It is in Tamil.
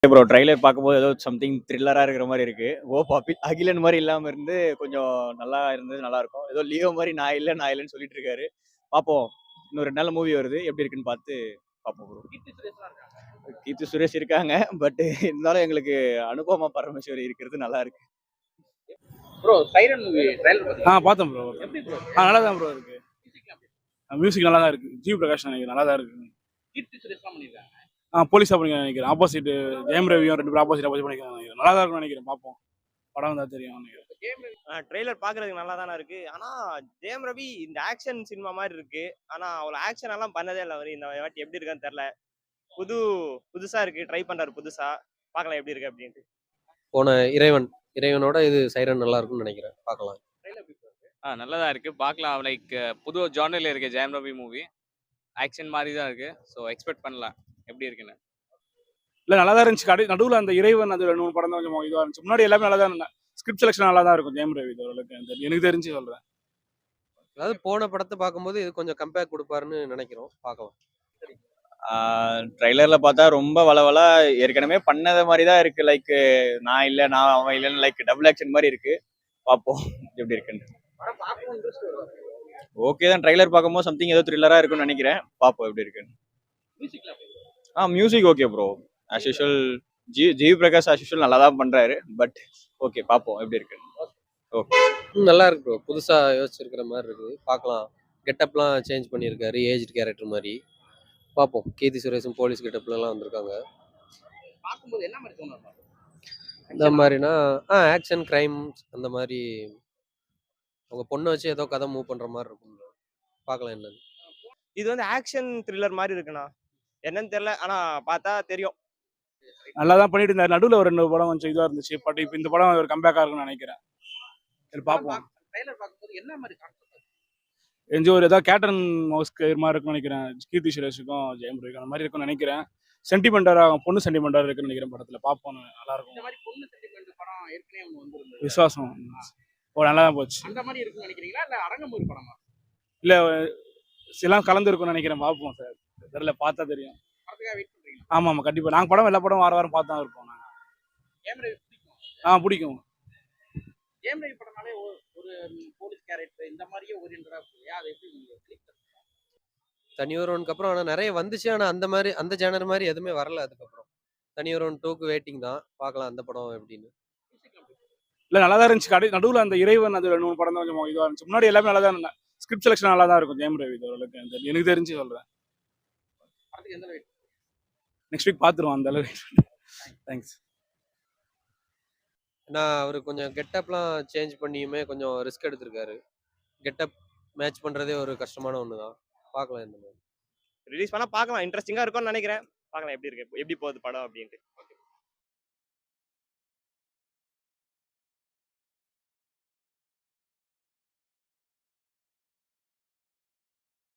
ப்ரோ ட்ரைலர் பார்க்கும்போது ஏதோ சம்திங் த்ரில்லரா இருக்கிற மாரி இருக்கு. அகிலன் மாரி இல்லாம இருந்து கொஞ்சம் நல்லா இருந்தது நல்லாருக்கும். ஏதோ லியோ மாரி நான் இல்ல, நான் இல்லன்னு சொல்லிட்டு இருக்காரு. பார்ப்போம். இன்னும் 2 நாள்ல மூவி வருது. எப்படி இருக்குன்னு பார்த்து பார்ப்போம் ப்ரோ. கீர்த்தி சுரேஷ் இருக்காங்க. பட் இருந்தாலும் எங்களுக்கு அனுபமா பரமேஸ்வரி இருக்கிறது நல்லா இருக்கு. ப்ரோ சைரன் மூவி ட்ரைலர் பார்த்தீங்களா? பார்த்தேன் ப்ரோ. எப்படி ப்ரோ? நல்லா தான் ப்ரோ இருக்கு. மியூசிக் நல்லா தான் இருக்கு. ஜி பிரகாஷ் நினைக்கிறேன் நல்லா தான் இருக்கு. கீர்த்தி சுரேஷ் தான் பண்ணிருக்காங்க. போலீஸா பண்ணிக்க நினைக்கிறேன். ஆப்போசிட் ஜெயம் ரவியும் 2 பேரும் ஆப்போசிட் பண்ணிக்க நினைக்கிறேன். நல்லா தான் இருக்கும்னு நினைக்கிறேன். பார்ப்போம். படம் வந்தா தெரியும் நினைக்கிறேன். ட்ரெய்லர் பார்க்கறதுக்கு நல்லா தானே இருக்கு. ஆனா ஜெயம் ரவி இந்த ஆக்ஷன் சினிமா மாதிரி இருக்கு. ஆனா அவ்வளவு ஆக்ஷன் எல்லாம் பண்ணதே இல்ல அவரு. இந்த வாட்டி எப்படி இருக்கான்னு தெரியல. புதுசா இருக்கு. ட்ரை பண்றாரு புதுசா. பார்க்கலாம் எப்படி இருக்கு அப்படின்ட்டு. போன இறைவனோட இது சைரன் நல்லா இருக்கும்னு நினைக்கிறேன். பார்க்கலாம். நல்லதா இருக்கு. பார்க்கலாம். லைக் புது ஜானர்ல இருக்கு ஜெயம் ரவி மூவி. ஆக்ஷன் மாதிரி தான் இருக்கு. ஸோ எக்ஸ்பெக்ட் பண்ணலாம் எப்படி இருக்குன்னு. இல்ல நல்லா தான் இருந்துச்சு. நடுவில் அந்த இறைவன் அது 2 படம் தான் கொஞ்சம் இதுவாக இருந்துச்சு. முன்னாடி எல்லாமே நல்லா தான் இருந்தேன். ஸ்கிரிப்ட் செலெக்ஷன் நல்லா தான் இருக்கும் ஜெயம் ரவி ஓரளவுக்கு. எனக்கு தெரிஞ்சு சொல்றேன். அதாவது போன படத்தை பார்க்கும்போது இது கொஞ்சம் கம்பேர் கொடுப்பாருன்னு நினைக்கிறோம். பார்க்கலாம். ட்ரைலர்ல பார்த்தா ரொம்ப வளவலா ஏற்கனவே பண்ணத மாதிரி தான் இருக்கு. லைக் நான் இல்ல, நான் அவன் இல்லைன்னு லைக் டபுள் ஆக்ஷன் மாதிரி இருக்கு. பார்ப்போம் எப்படி இருக்குன்னு. படம் பார்க்கணும் இன்ட்ரெஸ்ட் வரும். ஓகே தான். ட்ரைலர் பார்க்கும்போது சம்திங் ஏதோ த்ரில்லரா இருக்கும்னு நினைக்கிறேன். பார்ப்போம் எப்படி இருக்குன்னு. மியூசிக்ல music okay bro. As usual G Prakash as usual நல்லா தான் பண்றாரு. பட் ஓகே பார்ப்போம் எப்படி இருக்குன்னு. ஓகே நல்லா இருக்கு ப்ரோ. புதுசா யோசிச்சிருக்கிற மாதிரி இருக்குது. பார்க்கலாம். கெட்டப்லாம் சேஞ்ச் பண்ணியிருக்காரு. ஏஜ்டு கேரக்டர் மாதிரி. பார்ப்போம். கீர்த்தி சுரேஷும் போலீஸ் கெட்டப்லாம் வந்திருக்காங்க. பார்க்கும்போது என்ன மாதிரி தோணும்? இந்த மாதிரினா ஆக்ஷன் கிரைம்ஸ் அந்த மாதிரி அவங்க பொண்ணை வச்சு ஏதோ கதை மூவ் பண்ற மாதிரி இருக்கும். பார்க்கலாம் என்னன்னு. இது வந்து ஆக்ஷன் த்ரில்லர் மாதிரி இருக்குண்ணா. என்னன்னு தெரியல. ஆனா பார்த்தா தெரியும். நல்லா தான் பண்ணிட்டு இருந்தாரு. நடுவில் ஒரு 2 படம் கொஞ்சம் இதுவாக இருந்துச்சு. பட் இப்போ இந்த படம் ஒரு கம்பேக்காக இருக்கும்னு நினைக்கிறேன். சரி பார்ப்போம். ட்ரைலர் பார்க்கும்போது என்ன மாதிரி கான்செப்ட்? ஒரு ஏதாவது கேட்டன் மவுஸ் மாதிரி இருக்கும்னு நினைக்கிறேன். கீர்த்தி சுரேஷுக்கும் ஜெயம் ரவிக்கும் அந்த மாதிரி இருக்கும்னு நினைக்கிறேன். சென்டிமெண்டாக பொண்ணு சென்டிமெண்டாக இருக்குன்னு நினைக்கிறேன். படத்தில் பார்ப்போம். நல்லா இந்த இருக்கும். மாதிரி பொண்ணு சென்டிமெண்ட் படம் ஏற்கனவே ஒன்று வந்திருந்தது. விசுவாசம் நல்லா தான் போச்சு. அந்த மாதிரி இருக்குன்னு நினைக்கிறீங்களா இல்ல அரங்கமூரி படமா? இல்லை எல்லாம் கலந்து இருக்கும்னு நினைக்கிறேன். பார்ப்போம் சார். தெரியல, பார்த்தா தெரியும். படத்துக்காக வெயிட் பண்றீங்களா? ஆமாம் கண்டிப்பாக. நாங்கள் படம் எல்லா படம் வாரம் பார்த்து தான் இருப்போம். நாங்கள் ஜெயம் ரவி பிடிக்கும். பிடிக்கும். ஜெயம் ரவி படம்னாலே ஒரு போலீஸ் கேரக்டர் இந்த மாதிரியே ஓரியன்டடா இருக்கும். அது எப்படி உங்களுக்கு தனியொருவனுக்கு அப்புறம் ஆனால் நிறைய வந்துச்சு. ஆனால் அந்த மாதிரி அந்த ஜேனர் மாதிரி எதுவுமே வரல. அதுக்கப்புறம் தனியொருவன் 2க்கு வெயிட்டிங் தான். பார்க்கலாம் அந்த படம் எப்படின்னு. இல்லை நல்லா தான் இருந்துச்சு. நடுவில் அந்த இறைவன் அது 2 படம் தான் கொஞ்சம் இதுவாக இருந்துச்சு. முன்னாடி எல்லாமே நல்லா தான் இருந்தேன். ஸ்கிரிப்ட் செலெக்ஷன் நல்லா தான் இருக்கும் ஜெயம் ரவி ஓரளவுக்கு. எனக்கு தெரிஞ்சு சொல்றேன். படத்துக்கு எந்த வெயிட்? நெக்ஸ்ட் வீக் பார்த்துருவோம். அந்த அளவுக்கு. தேங்க்ஸ். நான் அவர் கொஞ்சம் கெட்டப்லாம் சேஞ்ச் பண்ணியுமே கொஞ்சம் ரிஸ்க் எடுத்திருக்காரு. கெட்டப் மேட்ச் பண்ணுறதே ஒரு கஷ்டமான ஒன்று தான். பார்க்கலாம் இந்த மாதிரி. ரிலீஸ் பண்ணா பார்க்கலாம். இன்ட்ரெஸ்டிங்கா இருக்கும்னு நினைக்கிறேன். பார்க்கலாம் எப்படி இருக்கு. எப்படி போகுது படம் அப்படின்ட்டு.